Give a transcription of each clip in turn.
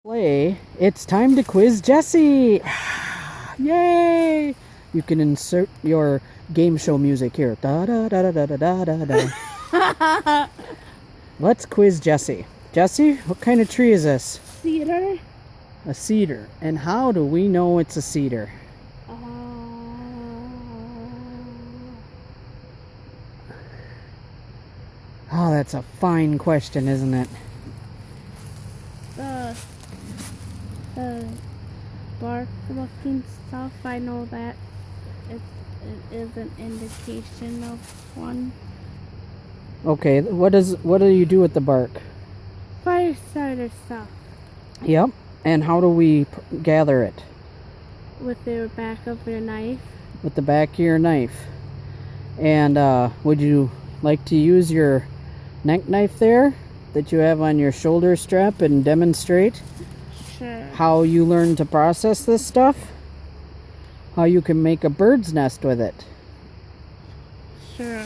Play. It's time to quiz Jessie. Yay! You can insert your game show music here. Da da da da da da da da. Let's quiz Jessie. Jessie, what kind of tree is this? Cedar. A cedar. And how do we know it's a cedar? Oh, that's a fine question, isn't it? The bark looking stuff, I know that it is an indication of one. Okay, what do you do with the bark? Fire starter stuff. Yep. And how do we gather it? With the back of your knife. With the back of your knife. And would you like to use your neck knife there that you have on your shoulder strap and demonstrate Sure. how you learn to process this stuff? How you can make a bird's nest with it? Sure.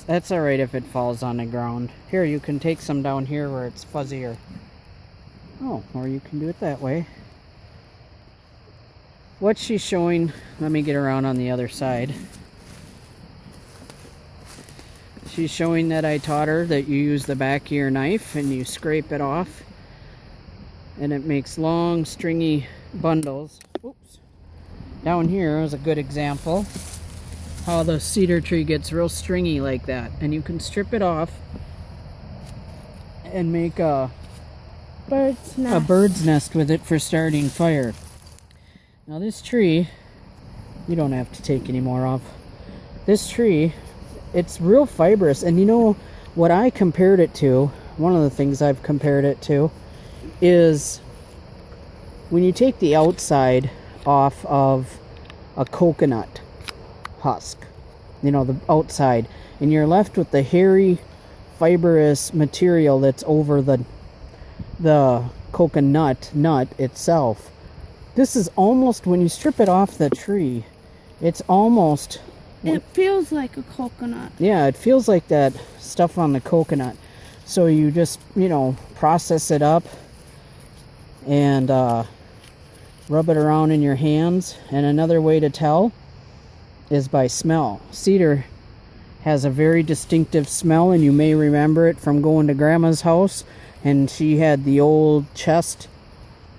That's alright if it falls on the ground. Here, you can take some down here where it's fuzzier. Oh, or you can do it that way. What she's showing, let me get around on the other side. She's showing that I taught her that you use the back of your knife and you scrape it off. And it makes long, stringy bundles. Oops. Down here is a good example how the cedar tree gets real stringy like that. And you can strip it off and make a bird's nest with it for starting fire. Now this tree, you don't have to take any more off. This tree, it's real fibrous. And you know what I compared it to, one of the things I've compared it to, is when you take the outside off of a coconut husk, you know, the outside, and you're left with the hairy, fibrous material that's over the coconut nut itself. This is almost, when you strip it off the tree, it's almost... It feels like a coconut. Yeah, it feels like that stuff on the coconut. So you just, you know, process it up and rub it around in your hands. And another way to tell is by smell. Cedar has a very distinctive smell, and you may remember it from going to Grandma's house, and she had the old chest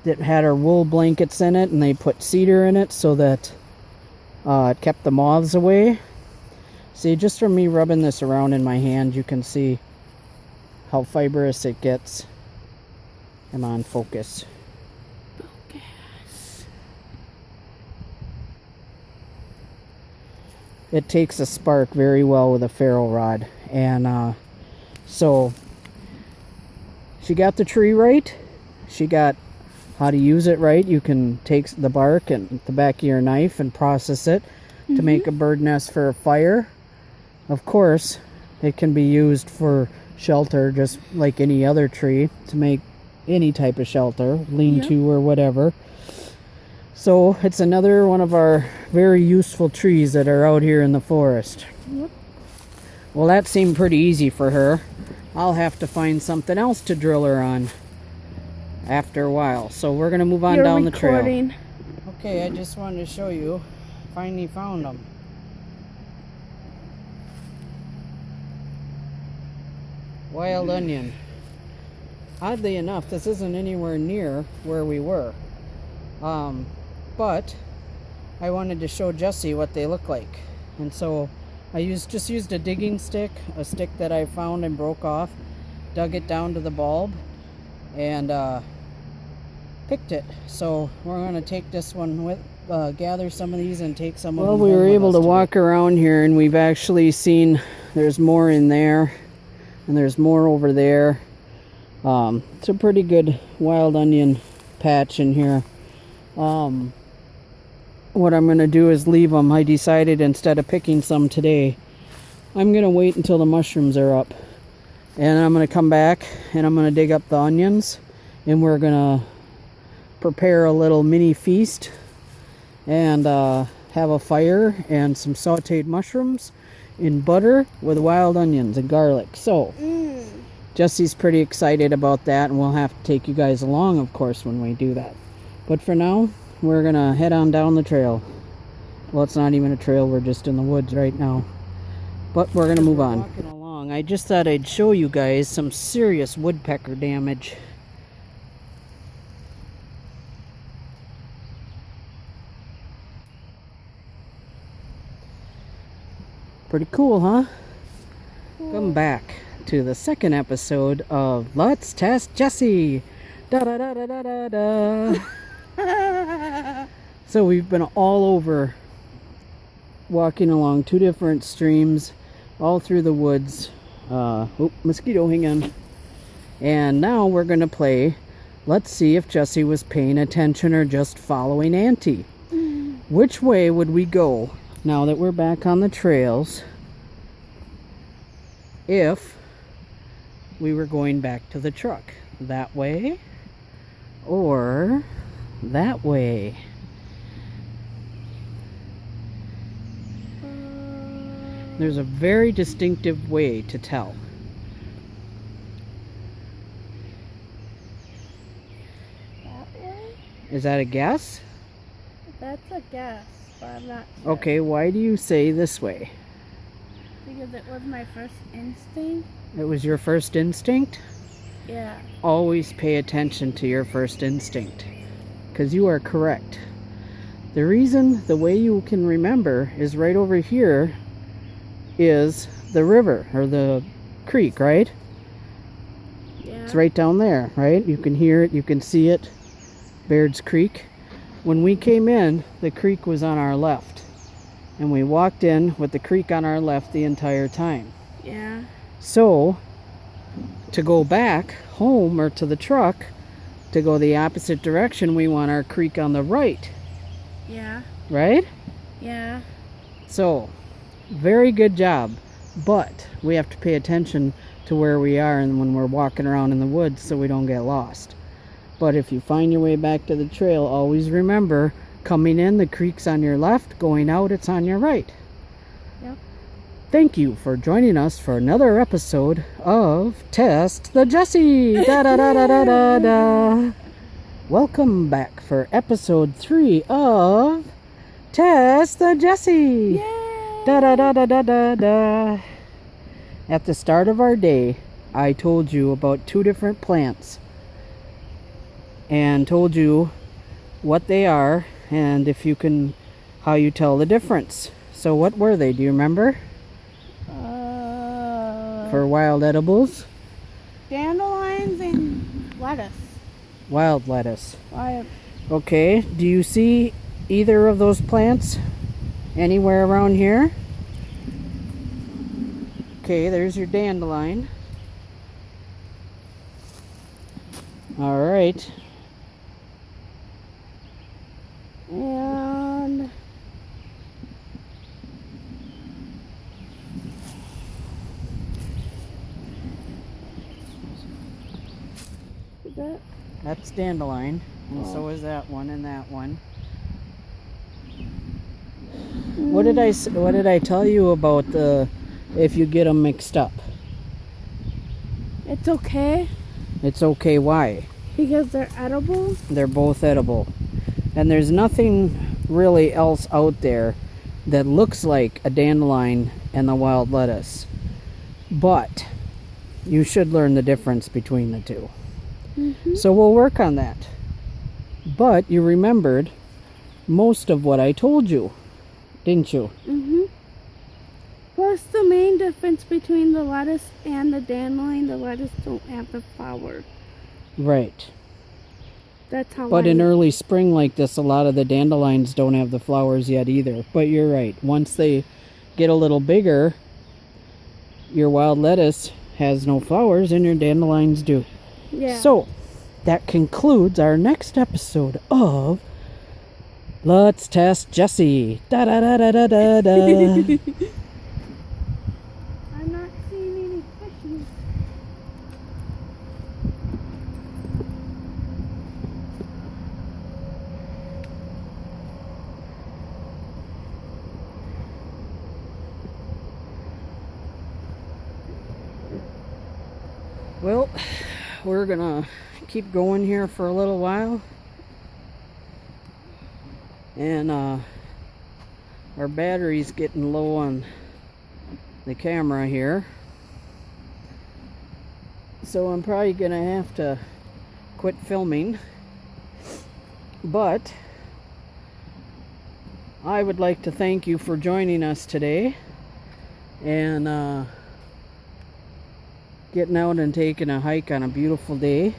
that had her wool blankets in it, and they put cedar in it so that it kept the moths away. See, just from me rubbing this around in my hand, you can see how fibrous it gets. Come on, focus. It takes a spark very well with a ferro rod. And so she got the tree right. She got how to use it right. You can take the bark and the back of your knife and process it to make a bird nest for a fire. Of course, it can be used for shelter just like any other tree, to make any type of shelter, lean-to or whatever. So it's another one of our very useful trees that are out here in the forest. Yep. Well, that seemed pretty easy for her. I'll have to find something else to drill her on after a while. So we're going to move on down the trail. Okay, I just wanted to show you. Finally found them. Wild onion. Oddly enough, this isn't anywhere near where we were. But I wanted to show Jessie what they look like. And so I just used a digging stick, a stick that I found and broke off, dug it down to the bulb, and picked it. So we're going to take this one with, gather some of these and take some of them. Well, we were able to walk around here, and we've actually seen there's more in there, and there's more over there. It's a pretty good wild onion patch in here. What I'm going to do is leave them. I decided instead of picking some today, I'm going to wait until the mushrooms are up. And I'm going to come back and I'm going to dig up the onions, and we're going to prepare a little mini feast and have a fire and some sauteed mushrooms in butter with wild onions and garlic. So Jessie's pretty excited about that, and we'll have to take you guys along, of course, when we do that. But for now, we're gonna head on down the trail. Well, it's not even a trail, we're just in the woods right now. But we're gonna move on. Walking along, I just thought I'd show you guys some serious woodpecker damage. Pretty cool, huh? Welcome back to the second episode of Let's Test Jessie. Da da da da da da da. So we've been all over, walking along two different streams, all through the woods. Oh, mosquito, hang on. And now we're gonna play. Let's see if Jessie was paying attention or just following Auntie. Which way would we go now that we're back on the trails if we were going back to the truck? That way or that way? There's a very distinctive way to tell. That way? Is that a guess? That's a guess, but I'm not sure. Okay, why do you say this way? Because it was my first instinct. It was your first instinct? Yeah. Always pay attention to your first instinct, because you are correct. The reason, the way you can remember, is right over here is the river, or the creek, right? Yeah. It's right down there, right? You can hear it, you can see it. Baird's Creek. When we came in, the creek was on our left. And we walked in with the creek on our left the entire time. Yeah. So, to go back home or to the truck, to go the opposite direction, we want our creek on the right. Yeah. Right? Yeah. So, very good job. But we have to pay attention to where we are and when we're walking around in the woods so we don't get lost. But if you find your way back to the trail, always remember, coming in, the creek's on your left, going out, it's on your right. Yep. Thank you for joining us for another episode of Test the Jessie. Da da da da da da da. Welcome back for episode 3 of Test the Jessie. Yay! Da da da da da da da. At the start of our day, I told you about 2 different plants and told you what they are and if you can, how you tell the difference. So what were they? Do you remember? For wild edibles? Dandelions and lettuce. Wild lettuce. Wild. Okay, do you see either of those plants anywhere around here? Okay, there's your dandelion. All right. And is that? That's dandelion, and Oh. so is that one and that one. What did I tell you about the if you get them mixed up? It's okay It's okay. Why? because they're edible. They're both edible. And there's nothing really else out there that looks like a dandelion and the wild lettuce. But you should learn the difference between the two. So we'll work on that. But you remembered most of what I told you, didn't you? What's the main difference between the lettuce and the dandelion? The lettuce don't have the flower. Right. That's how. But in early spring like this, a lot of the dandelions don't have the flowers yet either. But you're right. Once they get a little bigger, your wild lettuce has no flowers and your dandelions do. Yeah. So, that concludes our next episode of Let's Test Jessie. Da da da da da da da. I'm not seeing any fishes. Well, we're gonna keep going here for a little while. And our battery's getting low on the camera here. So I'm probably gonna have to quit filming. But I would like to thank you for joining us today and getting out and taking a hike on a beautiful day.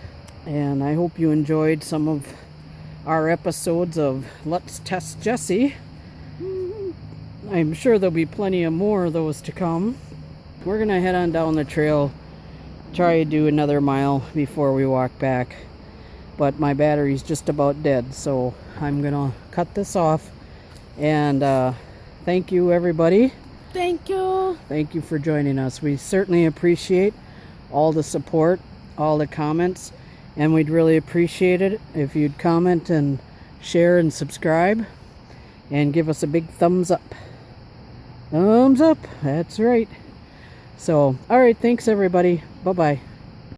And I hope you enjoyed some of our episodes of Let's Test Jessie. I'm sure there'll be plenty of more of those to come. We're gonna head on down the trail, try to do another mile before we walk back. But my battery's just about dead, so I'm gonna cut this off. And thank you, everybody. Thank you. Thank you for joining us. We certainly appreciate all the support, all the comments, and we'd really appreciate it if you'd comment and share and subscribe and give us a big thumbs up. Thumbs up, that's right. So, all right, thanks everybody. Bye-bye.